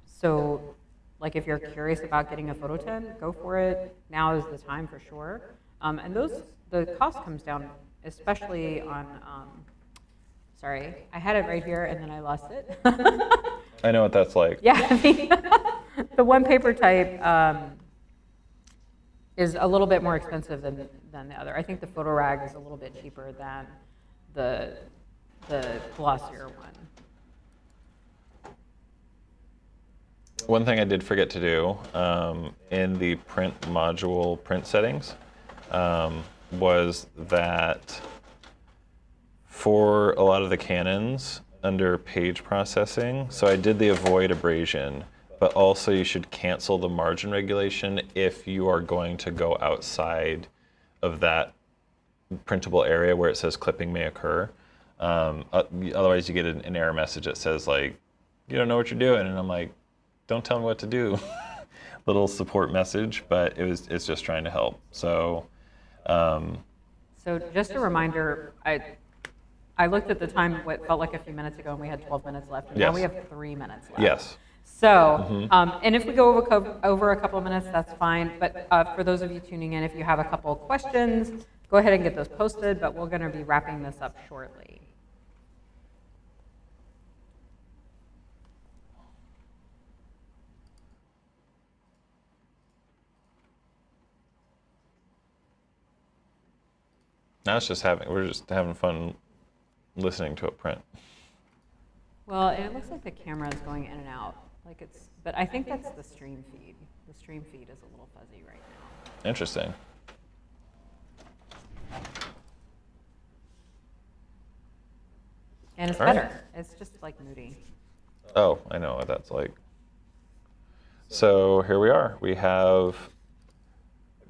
So Like if you're curious about getting a photo tin, go for it. Now is the time for sure. And the cost comes down, especially on, sorry, I had it right here and then I lost it. I know what that's like. Yeah, the one paper type is a little bit more expensive than the other. I think the photo rag is a little bit cheaper than the glossier one. One thing I did forget to do in the print module print settings was that for a lot of the Canons under page processing, so I did the avoid abrasion, but also you should cancel the margin regulation if you are going to go outside of that printable area where it says clipping may occur. Otherwise you get an error message that says like, you don't know what you're doing, and I'm like, don't tell me what to do. Little support message, but it's just trying to help. So just a reminder, I looked at the time, what felt like a few minutes ago, and we had 12 minutes left, and now we have 3 minutes left. Yes. So, and if we go over a couple of minutes, that's fine. But for those of you tuning in, if you have a couple of questions, go ahead and get those posted, but we're going to be wrapping this up shortly. Now we're just having fun listening to it print. Well, and it looks like the camera is going in and out. But I think that's the stream feed. The stream feed is a little fuzzy right now. Interesting. And it's better. It's just like moody. Oh, I know what that's like. So here we are. We have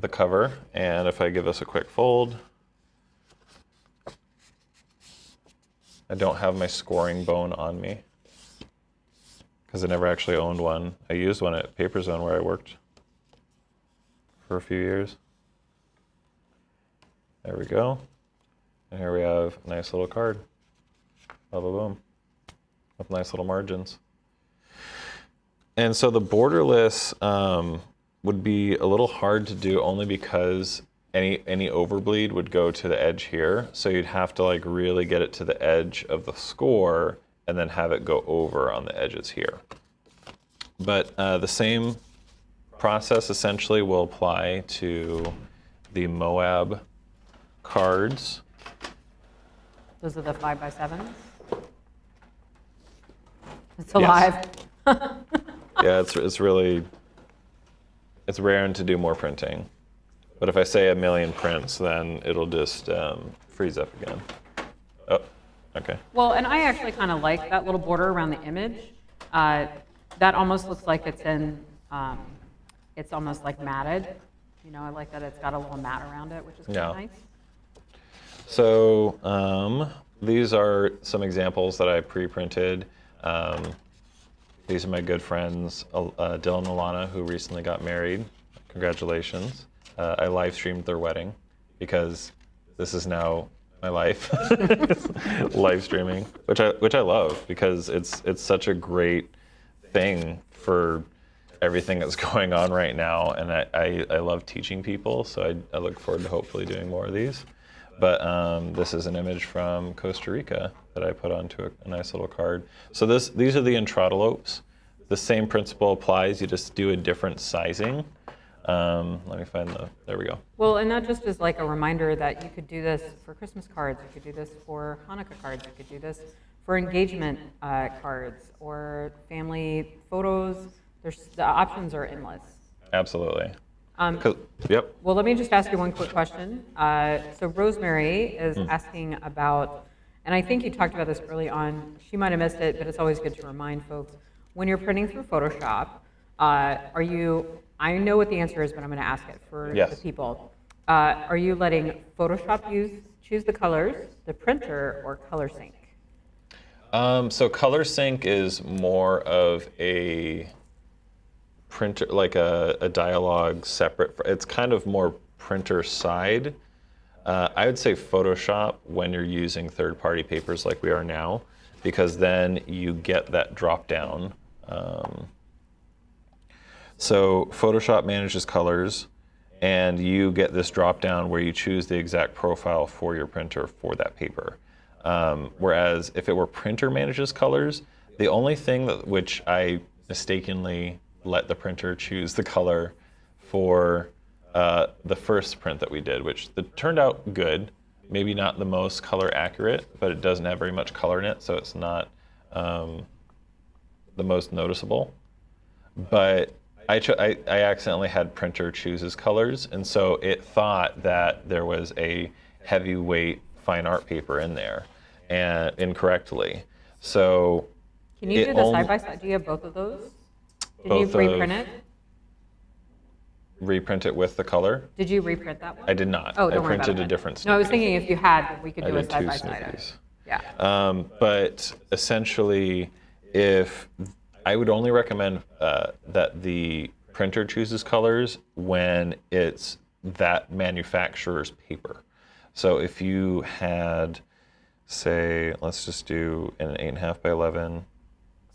the cover, and if I give this a quick fold, I don't have my scoring bone on me because I never actually owned one. I used one at Paper Zone where I worked for a few years. There we go. And here we have a nice little card. Boom, boom, boom. With nice little margins. And so the borderless would be a little hard to do only because any overbleed would go to the edge here. So you'd have to like really get it to the edge of the score and then have it go over on the edges here. But the same process essentially will apply to the Moab cards. Those are the 5x7s? It's alive. Yes. Yeah, it's really, it's rare to do more printing. But if I say 1 million prints, then it'll just freeze up again. Oh, okay. Well, and I actually kind of like that little border around the image. That almost looks like it's in, it's almost like matted. You know, I like that it's got a little mat around it, which is kind of nice. So these are some examples that I pre-printed. These are my good friends, Dylan and Alana, who recently got married. Congratulations. I live streamed their wedding because this is now my life, live streaming, which I love because it's such a great thing for everything that's going on right now, and I love teaching people, so I look forward to hopefully doing more of these. But this is an image from Costa Rica that I put onto a nice little card. So these are the Entradalopes. The same principle applies, you just do a different sizing. Let me find there we go. Well, and that just is like a reminder that you could do this for Christmas cards, you could do this for Hanukkah cards, you could do this for engagement cards or family photos. The options are endless. Absolutely. Yep. Well, let me just ask you one quick question. So Rosemary is asking about, and I think you talked about this early on, she might have missed it, but it's always good to remind folks, when you're printing through Photoshop, I know what the answer is, but I'm going to ask it for the people. Are you letting Photoshop choose the colors, the printer, or color sync? So color sync is more of a printer, like a dialogue separate. It's kind of more printer side. I would say Photoshop when you're using third-party papers like we are now, because then you get that drop down. So Photoshop manages colors, and you get this drop down where you choose the exact profile for your printer for that paper. Whereas if it were printer manages colors, the only thing which I mistakenly let the printer choose the color for the first print that we did, which turned out good. Maybe not the most color accurate, but it doesn't have very much color in it, so it's not the most noticeable. But I accidentally had printer chooses colors, and so it thought that there was a heavyweight fine art paper in there, and incorrectly. So can you do the side by side? Do you have both of those? Did you reprint it? Reprint it with the color? Did you reprint that one? I did not. Oh, don't I worry about printed it. a different snoopy. No, I was thinking if you had, we could do a did side two by side. Snoopies. Yeah. But essentially, if I would only recommend that the printer chooses colors when it's that manufacturer's paper. So if you had, say, let's just do an 8.5 by 11.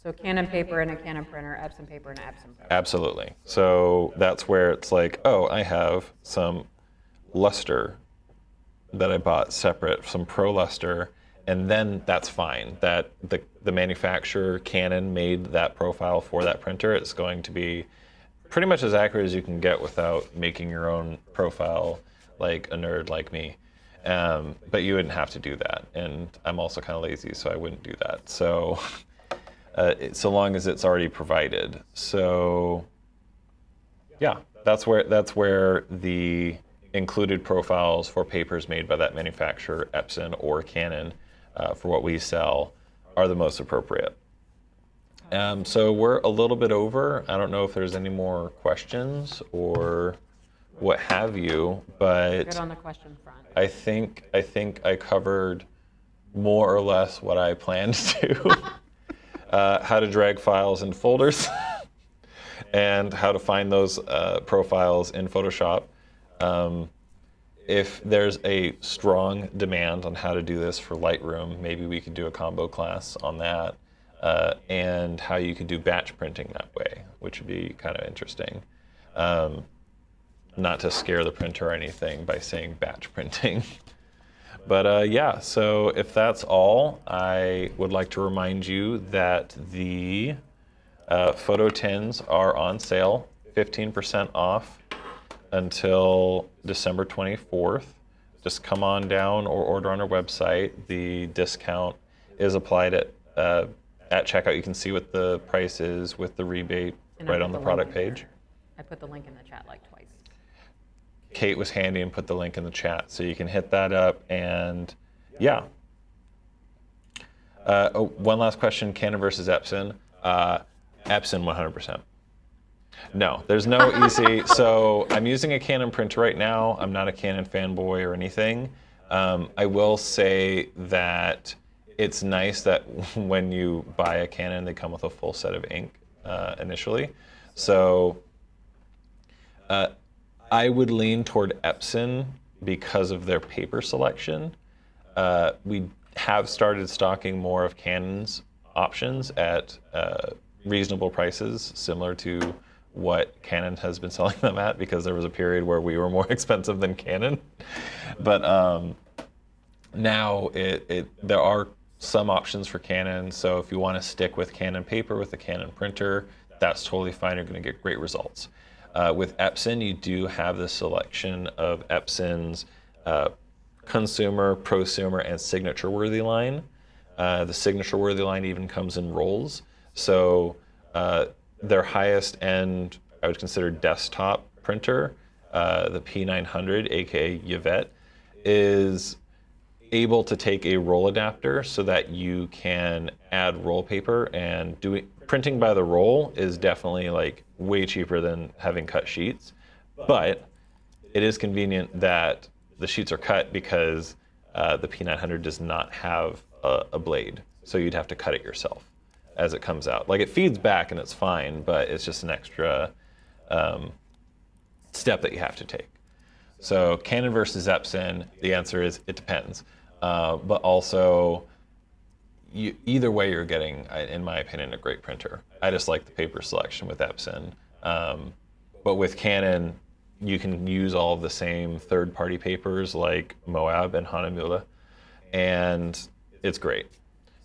So Canon paper and a Canon printer, Epson paper and an Epson printer. Absolutely. So that's where it's like, oh, I have some luster that I bought separate, some pro luster, and then that's fine. That the manufacturer, Canon, made that profile for that printer. It's going to be pretty much as accurate as you can get without making your own profile like a nerd like me. But you wouldn't have to do that. And I'm also kind of lazy, so I wouldn't do that. So so long as it's already provided. So yeah, that's where the included profiles for papers made by that manufacturer, Epson or Canon, for what we sell, are the most appropriate. So we're a little bit over. I don't know if there's any more questions or what have you, but Good on the question front. I think I covered more or less what I planned to. How to drag files in folders, and how to find those profiles in Photoshop. If there's a strong demand on how to do this for Lightroom, maybe we could do a combo class on that, and how you could do batch printing that way, which would be kind of interesting. Not to scare the printer or anything by saying batch printing. But yeah, so if that's all, I would like to remind you that the photo tins are on sale, 15% off until December 24th. Just come on down or order on our website. The discount is applied at checkout. You can see what the price is with the rebate right on the product page. I put the link in the chat like twice. Kate was handy and put the link in the chat, so you can hit that up. And yeah. One last question: Canon versus Epson. Epson 100%. No, there's no easy. So I'm using a Canon printer right now. I'm not a Canon fanboy or anything. I will say that it's nice that when you buy a Canon, they come with a full set of ink initially. So I would lean toward Epson because of their paper selection. We have started stocking more of Canon's options at reasonable prices, similar to what Canon has been selling them at, because there was a period where we were more expensive than Canon. But now there are some options for Canon, so if you want to stick with Canon paper with the Canon printer, that's totally fine. You're going to get great results. With Epson, you do have the selection of Epson's consumer, prosumer, and signature-worthy line. The signature-worthy line even comes in rolls. So their highest end, I would consider desktop printer, the P900, aka Yvette, is able to take a roll adapter so that you can add roll paper, and printing by the roll is definitely like way cheaper than having cut sheets. But it is convenient that the sheets are cut because the P900 does not have a blade. So you'd have to cut it yourself as it comes out. Like, it feeds back and it's fine, but it's just an extra step that you have to take. So Canon versus Epson, the answer is it depends. But also, either way you're getting, in my opinion, a great printer. I just like the paper selection with Epson. But with Canon, you can use all of the same third-party papers like Moab and Hahnemühle, and it's great.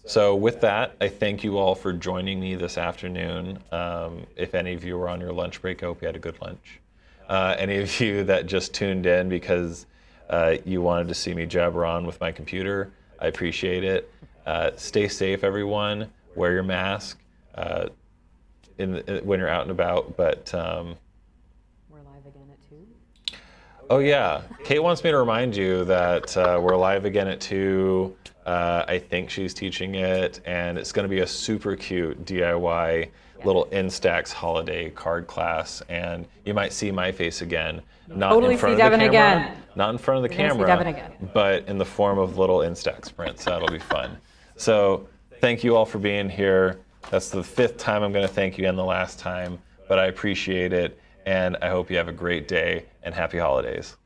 So with that, I thank you all for joining me this afternoon. If any of you were on your lunch break, I hope you had a good lunch. Any of you that just tuned in because you wanted to see me jabber on with my computer, I appreciate it. Stay safe, everyone. Wear your mask when you're out and about. But we're live again at 2. Oh yeah, Kate wants me to remind you that we're live again at 2. I think she's teaching it, and it's going to be a super cute DIY little Instax holiday card class, and you might see my face again. Not totally in front see of the Devin camera, again. not in front of the You're gonna see Devin camera, again. but in the form of little Instax prints. That'll be fun. So thank you all for being here. That's the 5th time I'm going to thank you, and the last time, but I appreciate it, and I hope you have a great day and happy holidays.